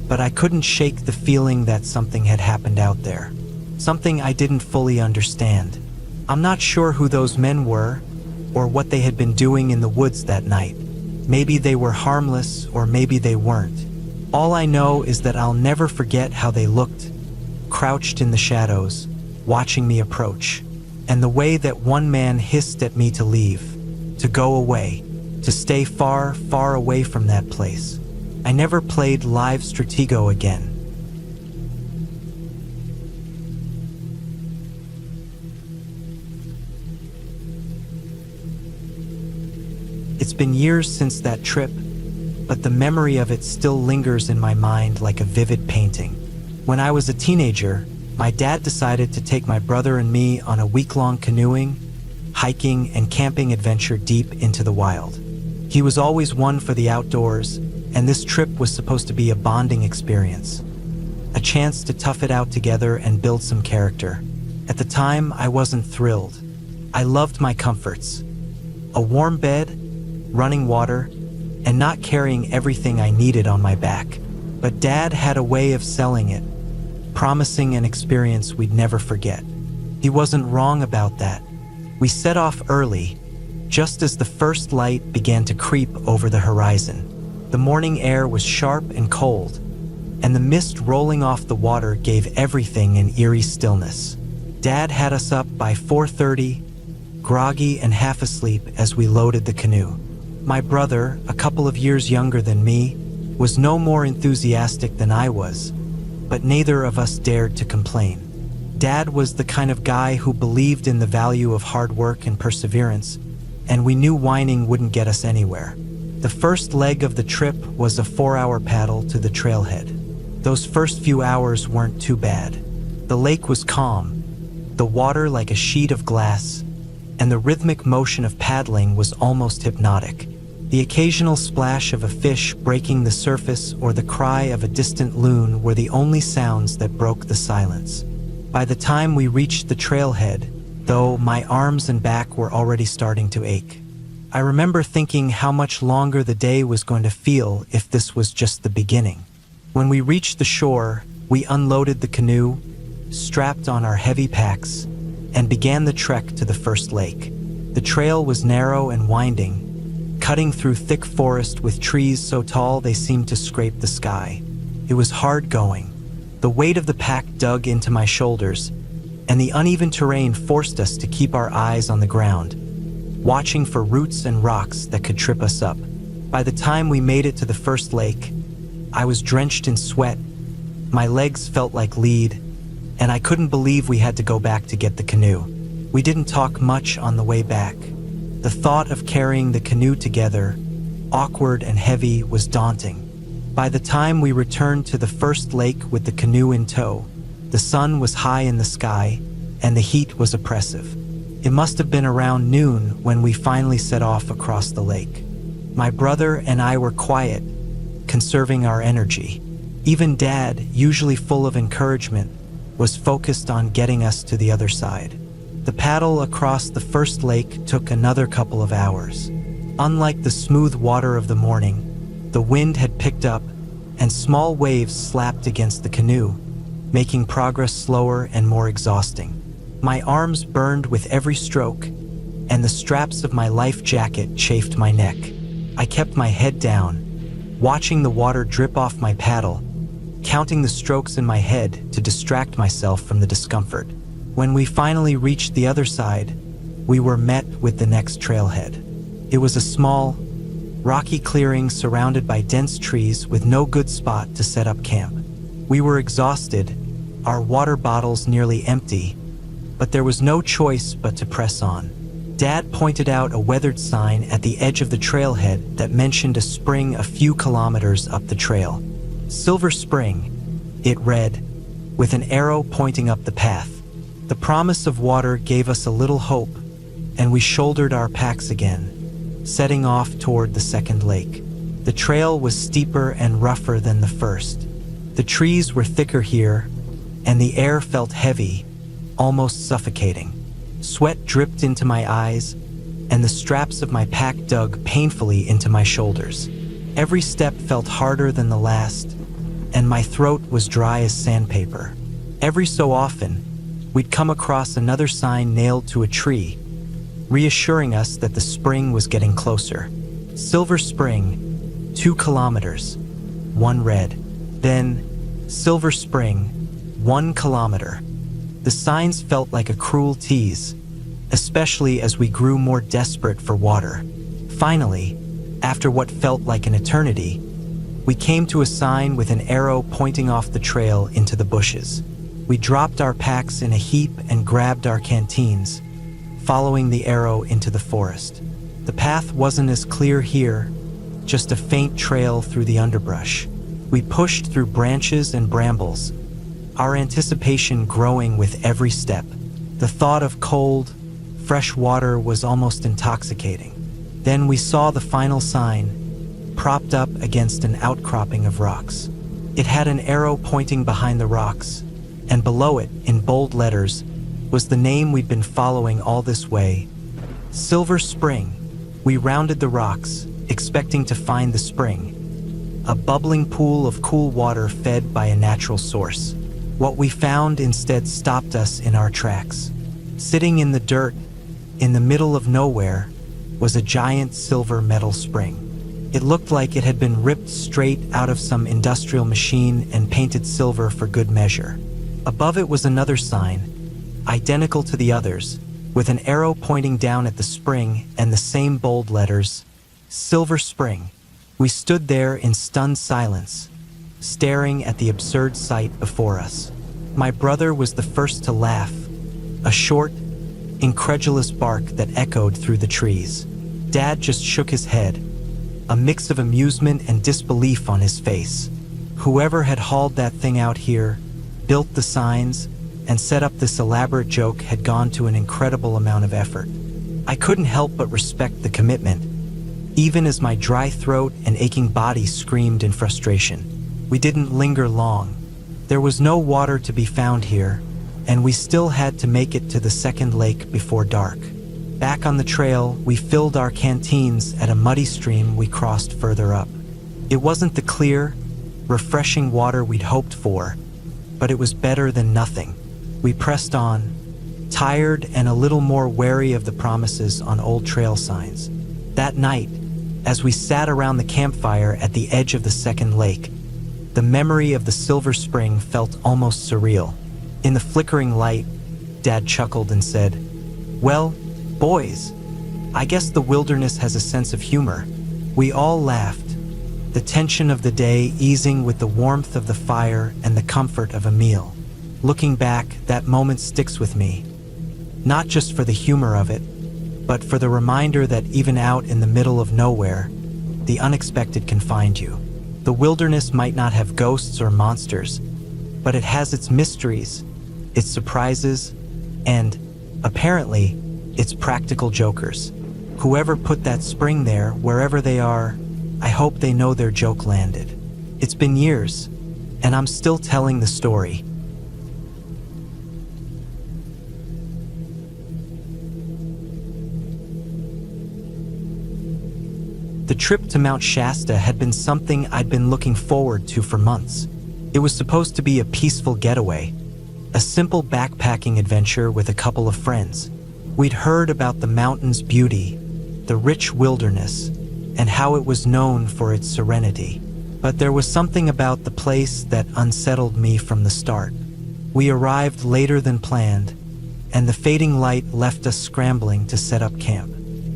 but I couldn't shake the feeling that something had happened out there. Something I didn't fully understand. I'm not sure who those men were, or what they had been doing in the woods that night. Maybe they were harmless, or maybe they weren't. All I know is that I'll never forget how they looked, crouched in the shadows, watching me approach, and the way that one man hissed at me to leave, to go away, to stay far, far away from that place. I never played live Stratego again. It's been years since that trip, but the memory of it still lingers in my mind like a vivid painting. When I was a teenager, my dad decided to take my brother and me on a week-long canoeing, hiking, and camping adventure deep into the wild. He was always one for the outdoors, and this trip was supposed to be a bonding experience, a chance to tough it out together and build some character. At the time, I wasn't thrilled. I loved my comforts: a warm bed, running water, and not carrying everything I needed on my back. But Dad had a way of selling it, promising an experience we'd never forget. He wasn't wrong about that. We set off early, just as the first light began to creep over the horizon. The morning air was sharp and cold, and the mist rolling off the water gave everything an eerie stillness. Dad had us up by 4:30, groggy and half asleep as we loaded the canoe. My brother, a couple of years younger than me, was no more enthusiastic than I was, but neither of us dared to complain. Dad was the kind of guy who believed in the value of hard work and perseverance, and we knew whining wouldn't get us anywhere. The first leg of the trip was a 4-hour paddle to the trailhead. Those first few hours weren't too bad. The lake was calm, the water like a sheet of glass, and the rhythmic motion of paddling was almost hypnotic. The occasional splash of a fish breaking the surface or the cry of a distant loon were the only sounds that broke the silence. By the time we reached the trailhead, though, my arms and back were already starting to ache. I remember thinking how much longer the day was going to feel if this was just the beginning. When we reached the shore, we unloaded the canoe, strapped on our heavy packs, and began the trek to the first lake. The trail was narrow and winding, cutting through thick forest with trees so tall they seemed to scrape the sky. It was hard going. The weight of the pack dug into my shoulders, and the uneven terrain forced us to keep our eyes on the ground, watching for roots and rocks that could trip us up. By the time we made it to the first lake, I was drenched in sweat, my legs felt like lead, and I couldn't believe we had to go back to get the canoe. We didn't talk much on the way back. The thought of carrying the canoe together, awkward and heavy, was daunting. By the time we returned to the first lake with the canoe in tow, the sun was high in the sky, and the heat was oppressive. It must have been around noon when we finally set off across the lake. My brother and I were quiet, conserving our energy. Even Dad, usually full of encouragement, was focused on getting us to the other side. The paddle across the first lake took another couple of hours. Unlike the smooth water of the morning, the wind had picked up, and small waves slapped against the canoe, making progress slower and more exhausting. My arms burned with every stroke, and the straps of my life jacket chafed my neck. I kept my head down, watching the water drip off my paddle, counting the strokes in my head to distract myself from the discomfort. When we finally reached the other side, we were met with the next trailhead. It was a small, rocky clearing surrounded by dense trees with no good spot to set up camp. We were exhausted, our water bottles nearly empty, but there was no choice but to press on. Dad pointed out a weathered sign at the edge of the trailhead that mentioned a spring a few kilometers up the trail. Silver Spring, it read, with an arrow pointing up the path. The promise of water gave us a little hope, and we shouldered our packs again, setting off toward the second lake. The trail was steeper and rougher than the first. The trees were thicker here, and the air felt heavy, almost suffocating. Sweat dripped into my eyes, and the straps of my pack dug painfully into my shoulders. Every step felt harder than the last, and my throat was dry as sandpaper. Every so often, we'd come across another sign nailed to a tree, reassuring us that the spring was getting closer. Silver Spring, 2 kilometers, 1 red. Then, Silver Spring, 1 kilometer. The signs felt like a cruel tease, especially as we grew more desperate for water. Finally, after what felt like an eternity, we came to a sign with an arrow pointing off the trail into the bushes. We dropped our packs in a heap and grabbed our canteens, following the arrow into the forest. The path wasn't as clear here, just a faint trail through the underbrush. We pushed through branches and brambles, our anticipation growing with every step. The thought of cold, fresh water was almost intoxicating. Then we saw the final sign, propped up against an outcropping of rocks. It had an arrow pointing behind the rocks, and below it, in bold letters, was the name we'd been following all this way: Silver Spring. We rounded the rocks, expecting to find the spring, a bubbling pool of cool water fed by a natural source. What we found instead stopped us in our tracks. Sitting in the dirt, in the middle of nowhere, was a giant silver metal spring. It looked like it had been ripped straight out of some industrial machine and painted silver for good measure. Above it was another sign, identical to the others, with an arrow pointing down at the spring and the same bold letters, Silver Spring. We stood there in stunned silence, staring at the absurd sight before us. My brother was the first to laugh, a short, incredulous bark that echoed through the trees. Dad just shook his head, a mix of amusement and disbelief on his face. Whoever had hauled that thing out here, built the signs, and set up this elaborate joke had gone to an incredible amount of effort. I couldn't help but respect the commitment, even as my dry throat and aching body screamed in frustration. We didn't linger long. There was no water to be found here, and we still had to make it to the second lake before dark. Back on the trail, we filled our canteens at a muddy stream we crossed further up. It wasn't the clear, refreshing water we'd hoped for, but it was better than nothing. We pressed on, tired and a little more wary of the promises on old trail signs. That night, as we sat around the campfire at the edge of the second lake, the memory of the Silver Spring felt almost surreal. In the flickering light, Dad chuckled and said, "Well, boys, I guess the wilderness has a sense of humor." We all laughed, the tension of the day easing with the warmth of the fire and the comfort of a meal. Looking back, that moment sticks with me, not just for the humor of it, but for the reminder that even out in the middle of nowhere, the unexpected can find you. The wilderness might not have ghosts or monsters, but it has its mysteries, its surprises, and, apparently, its practical jokers. Whoever put that spring there, wherever they are, I hope they know their joke landed. It's been years, and I'm still telling the story. The trip to Mount Shasta had been something I'd been looking forward to for months. It was supposed to be a peaceful getaway, a simple backpacking adventure with a couple of friends. We'd heard about the mountain's beauty, the rich wilderness, and how it was known for its serenity. But there was something about the place that unsettled me from the start. We arrived later than planned, and the fading light left us scrambling to set up camp.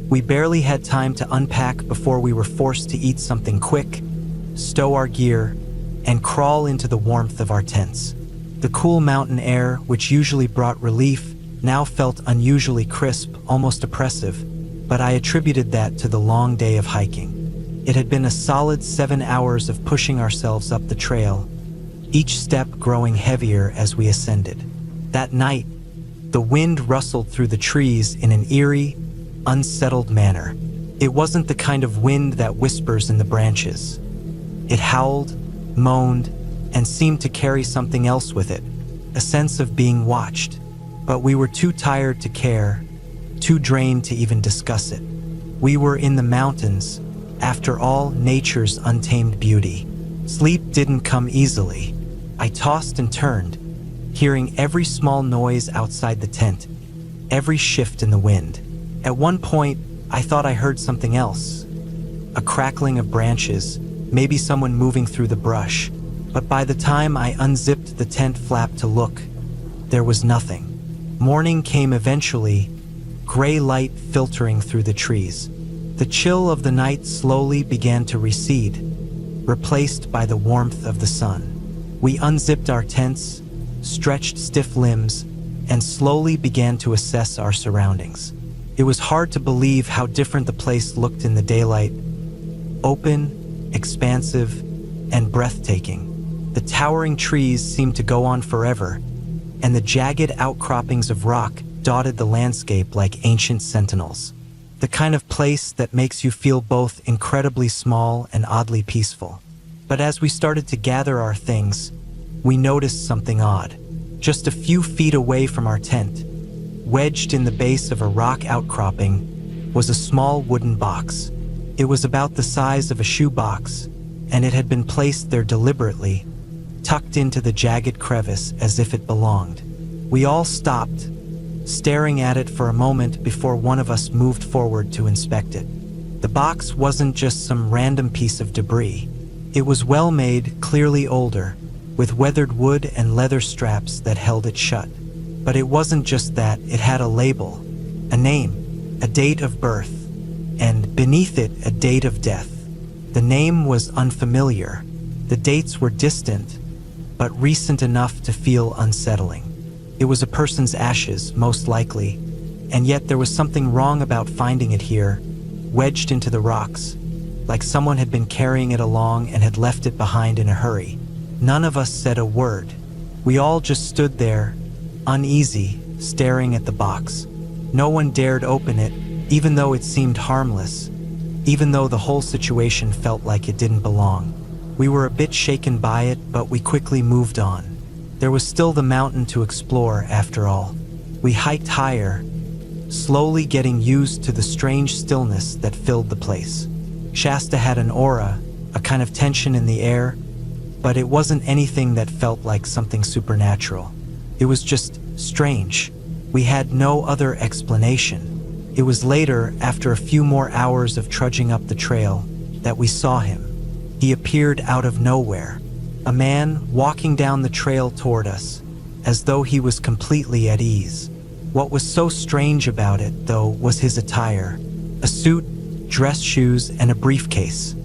We barely had time to unpack before we were forced to eat something quick, stow our gear, and crawl into the warmth of our tents. The cool mountain air, which usually brought relief, now felt unusually crisp, almost oppressive, but I attributed that to the long day of hiking. It had been a solid 7 hours of pushing ourselves up the trail, each step growing heavier as we ascended. That night, the wind rustled through the trees in an eerie, unsettled manner. It wasn't the kind of wind that whispers in the branches. It howled, moaned, and seemed to carry something else with it, a sense of being watched. But we were too tired to care, too drained to even discuss it. We were in the mountains, after all, nature's untamed beauty. Sleep didn't come easily. I tossed and turned, hearing every small noise outside the tent, every shift in the wind. At one point, I thought I heard something else. A crackling of branches, maybe someone moving through the brush. But by the time I unzipped the tent flap to look, there was nothing. Morning came eventually, gray light filtering through the trees. The chill of the night slowly began to recede, replaced by the warmth of the sun. We unzipped our tents, stretched stiff limbs, and slowly began to assess our surroundings. It was hard to believe how different the place looked in the daylight. Open, expansive, and breathtaking. The towering trees seemed to go on forever, and the jagged outcroppings of rock dotted the landscape like ancient sentinels. The kind of place that makes you feel both incredibly small and oddly peaceful. But as we started to gather our things, we noticed something odd. Just a few feet away from our tent, wedged in the base of a rock outcropping, was a small wooden box. It was about the size of a shoebox, and it had been placed there deliberately, tucked into the jagged crevice as if it belonged. We all stopped, staring at it for a moment before one of us moved forward to inspect it. The box wasn't just some random piece of debris. It was well made, clearly older, with weathered wood and leather straps that held it shut. But it wasn't just that, it had a label, a name, a date of birth, and beneath it a date of death. The name was unfamiliar, the dates were distant, but recent enough to feel unsettling. It was a person's ashes, most likely, and yet there was something wrong about finding it here, wedged into the rocks, like someone had been carrying it along and had left it behind in a hurry. None of us said a word. We all just stood there, uneasy, staring at the box. No one dared open it, even though it seemed harmless, even though the whole situation felt like it didn't belong. We were a bit shaken by it, but we quickly moved on. There was still the mountain to explore, after all. We hiked higher, slowly getting used to the strange stillness that filled the place. Shasta had an aura, a kind of tension in the air, but it wasn't anything that felt like something supernatural. It was just strange. We had no other explanation. It was later, after a few more hours of trudging up the trail, that we saw him. He appeared out of nowhere. A man walking down the trail toward us, as though he was completely at ease. What was so strange about it, though, was his attire. A suit, dress shoes, and a briefcase.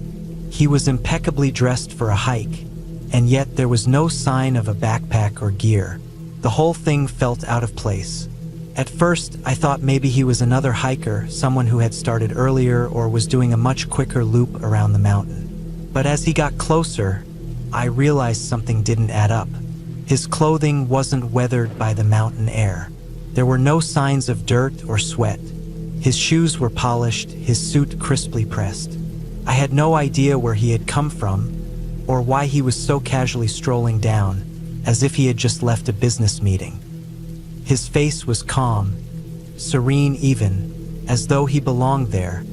He was impeccably dressed for a hike, and yet there was no sign of a backpack or gear. The whole thing felt out of place. At first, I thought maybe he was another hiker, someone who had started earlier or was doing a much quicker loop around the mountain. But as he got closer, I realized something didn't add up. His clothing wasn't weathered by the mountain air. There were no signs of dirt or sweat. His shoes were polished, his suit crisply pressed. I had no idea where he had come from, or why he was so casually strolling down, as if he had just left a business meeting. His face was calm, serene even, as though he belonged there,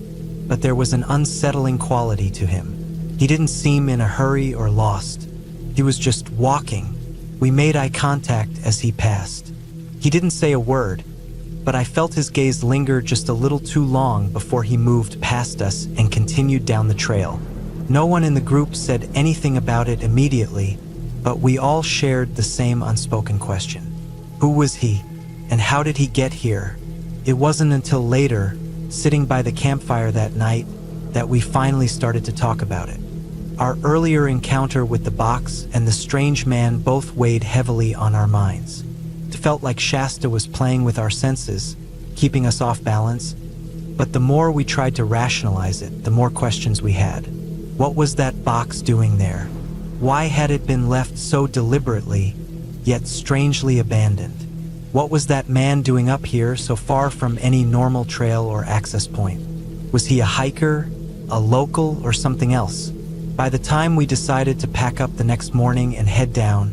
but there was an unsettling quality to him. He didn't seem in a hurry or lost. He was just walking. We made eye contact as he passed. He didn't say a word, but I felt his gaze linger just a little too long before he moved past us and continued down the trail. No one in the group said anything about it immediately, but we all shared the same unspoken question. Who was he, and how did he get here? It wasn't until later, sitting by the campfire that night, that we finally started to talk about it. Our earlier encounter with the box and the strange man both weighed heavily on our minds. It felt like Shasta was playing with our senses, keeping us off balance, but the more we tried to rationalize it, the more questions we had. What was that box doing there? Why had it been left so deliberately, yet strangely abandoned? What was that man doing up here so far from any normal trail or access point? Was he a hiker, a local, or something else? By the time we decided to pack up the next morning and head down,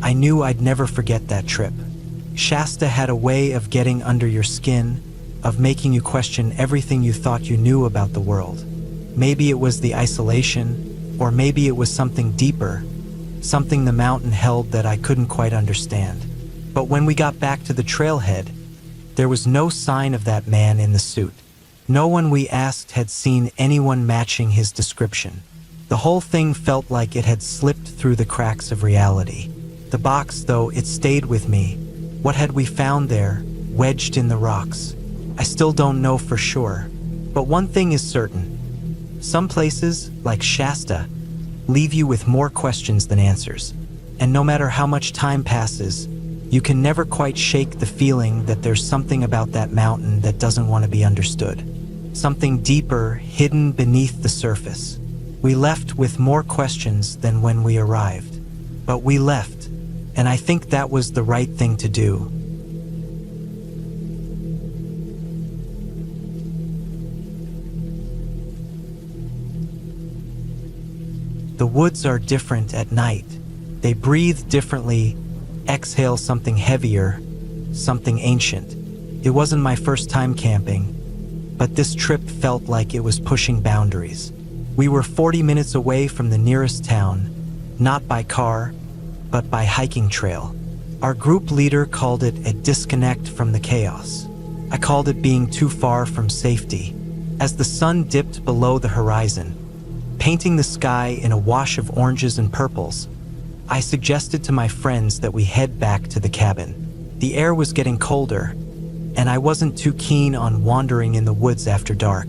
I knew I'd never forget that trip. Shasta had a way of getting under your skin, of making you question everything you thought you knew about the world. Maybe it was the isolation, Or maybe it was something deeper, something the mountain held that I couldn't quite understand. But when we got back to the trailhead, there was no sign of that man in the suit. No one we asked had seen anyone matching his description. The whole thing felt like it had slipped through the cracks of reality. The box, though, it stayed with me. What had we found there, wedged in the rocks? I still don't know for sure. But one thing is certain. Some places, like Shasta, leave you with more questions than answers. And no matter how much time passes, you can never quite shake the feeling that there's something about that mountain that doesn't want to be understood. Something deeper, hidden beneath the surface. We left with more questions than when we arrived. But we left, and I think that was the right thing to do. The woods are different at night. They breathe differently, exhale something heavier, something ancient. It wasn't my first time camping, but this trip felt like it was pushing boundaries. We were 40 minutes away from the nearest town, not by car, but by hiking trail. Our group leader called it a disconnect from the chaos. I called it being too far from safety. As the sun dipped below the horizon, painting the sky in a wash of oranges and purples, I suggested to my friends that we head back to the cabin. The air was getting colder, and I wasn't too keen on wandering in the woods after dark.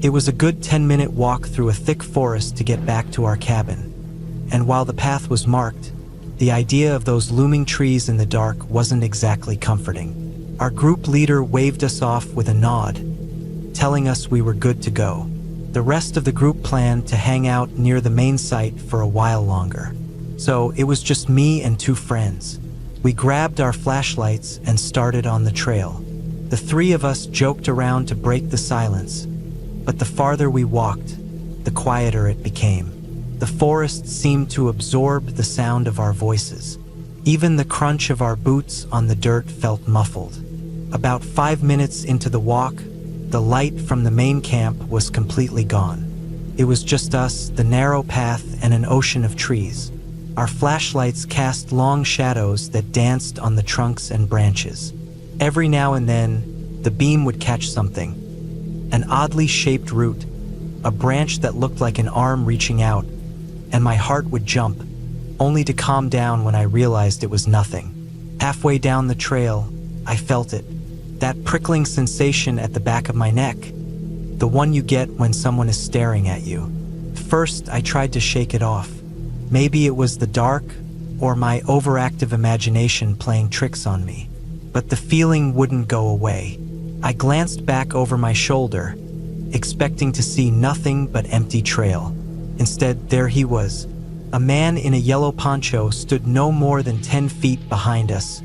It was a good 10-minute walk through a thick forest to get back to our cabin. And while the path was marked, the idea of those looming trees in the dark wasn't exactly comforting. Our group leader waved us off with a nod, telling us we were good to go. The rest of the group planned to hang out near the main site for a while longer. So it was just me and two friends. We grabbed our flashlights and started on the trail. The three of us joked around to break the silence, but the farther we walked, the quieter it became. The forest seemed to absorb the sound of our voices. Even the crunch of our boots on the dirt felt muffled. About 5 minutes into the walk, the light from the main camp was completely gone. It was just us, the narrow path, and an ocean of trees. Our flashlights cast long shadows that danced on the trunks and branches. Every now and then, the beam would catch something. An oddly shaped root, a branch that looked like an arm reaching out, and my heart would jump, only to calm down when I realized it was nothing. Halfway down the trail, I felt it. That prickling sensation at the back of my neck, the one you get when someone is staring at you. First, I tried to shake it off. Maybe it was the dark or my overactive imagination playing tricks on me. But the feeling wouldn't go away. I glanced back over my shoulder, expecting to see nothing but empty trail. Instead, there he was. A man in a yellow poncho stood no more than 10 feet behind us,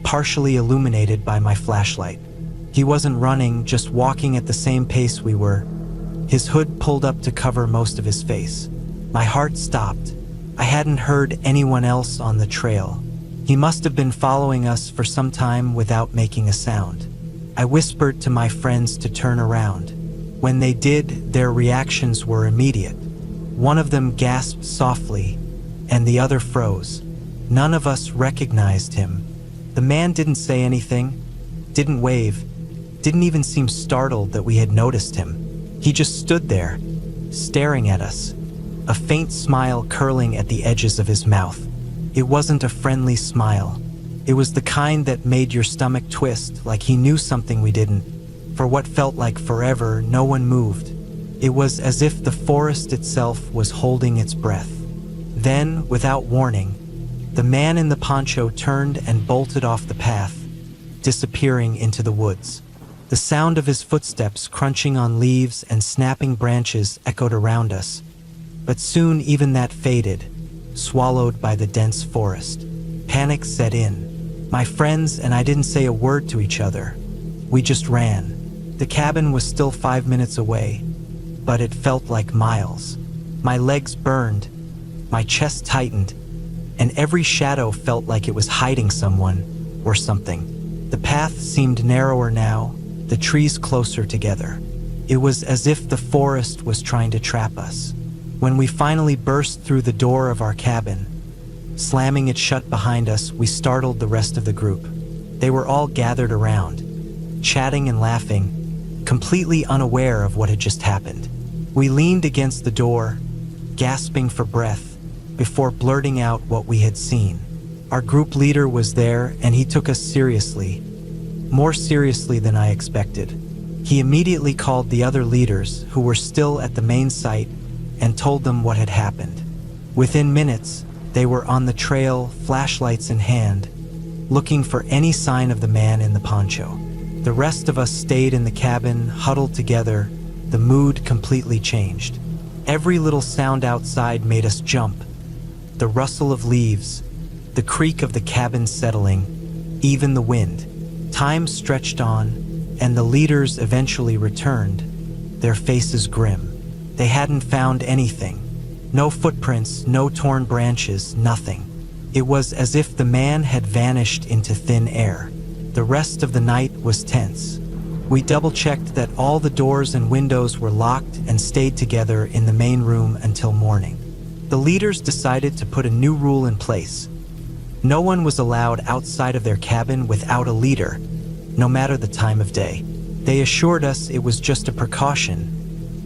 partially illuminated by my flashlight. He wasn't running, just walking at the same pace we were, his hood pulled up to cover most of his face. My heart stopped. I hadn't heard anyone else on the trail. He must have been following us for some time without making a sound. I whispered to my friends to turn around. When they did, their reactions were immediate. One of them gasped softly, and the other froze. None of us recognized him. The man didn't say anything, didn't wave, didn't even seem startled that we had noticed him. He just stood there, staring at us, a faint smile curling at the edges of his mouth. It wasn't a friendly smile. It was the kind that made your stomach twist, like he knew something we didn't. For what felt like forever, no one moved. It was as if the forest itself was holding its breath. Then, without warning, the man in the poncho turned and bolted off the path, disappearing into the woods. The sound of his footsteps crunching on leaves and snapping branches echoed around us, but soon even that faded, swallowed by the dense forest. Panic set in. My friends and I didn't say a word to each other. We just ran. The cabin was still 5 minutes away, but it felt like miles. My legs burned, my chest tightened, and every shadow felt like it was hiding someone or something. The path seemed narrower now, the trees closer together. It was as if the forest was trying to trap us. When we finally burst through the door of our cabin, slamming it shut behind us, we startled the rest of the group. They were all gathered around, chatting and laughing, completely unaware of what had just happened. We leaned against the door, gasping for breath, before blurting out what we had seen. Our group leader was there, and he took us seriously, more seriously than I expected. He immediately called the other leaders, who were still at the main site, and told them what had happened. Within minutes, they were on the trail, flashlights in hand, looking for any sign of the man in the poncho. The rest of us stayed in the cabin, huddled together. The mood completely changed. Every little sound outside made us jump. The rustle of leaves, the creak of the cabin settling, even the wind. Time stretched on, and the leaders eventually returned, their faces grim. They hadn't found anything. No footprints, no torn branches, nothing. It was as if the man had vanished into thin air. The rest of the night was tense. We double-checked that all the doors and windows were locked and stayed together in the main room until morning. The leaders decided to put a new rule in place. No one was allowed outside of their cabin without a leader, no matter the time of day. They assured us it was just a precaution,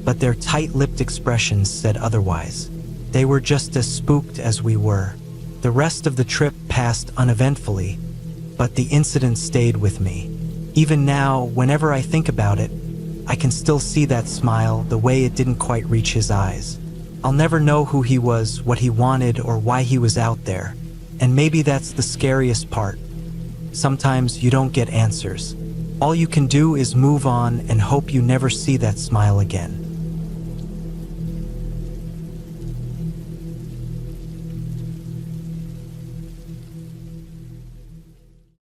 but their tight-lipped expressions said otherwise. They were just as spooked as we were. The rest of the trip passed uneventfully, but the incident stayed with me. Even now, whenever I think about it, I can still see that smile, the way it didn't quite reach his eyes. I'll never know who he was, what he wanted, or why he was out there. And maybe that's the scariest part. Sometimes you don't get answers. All you can do is move on and hope you never see that smile again.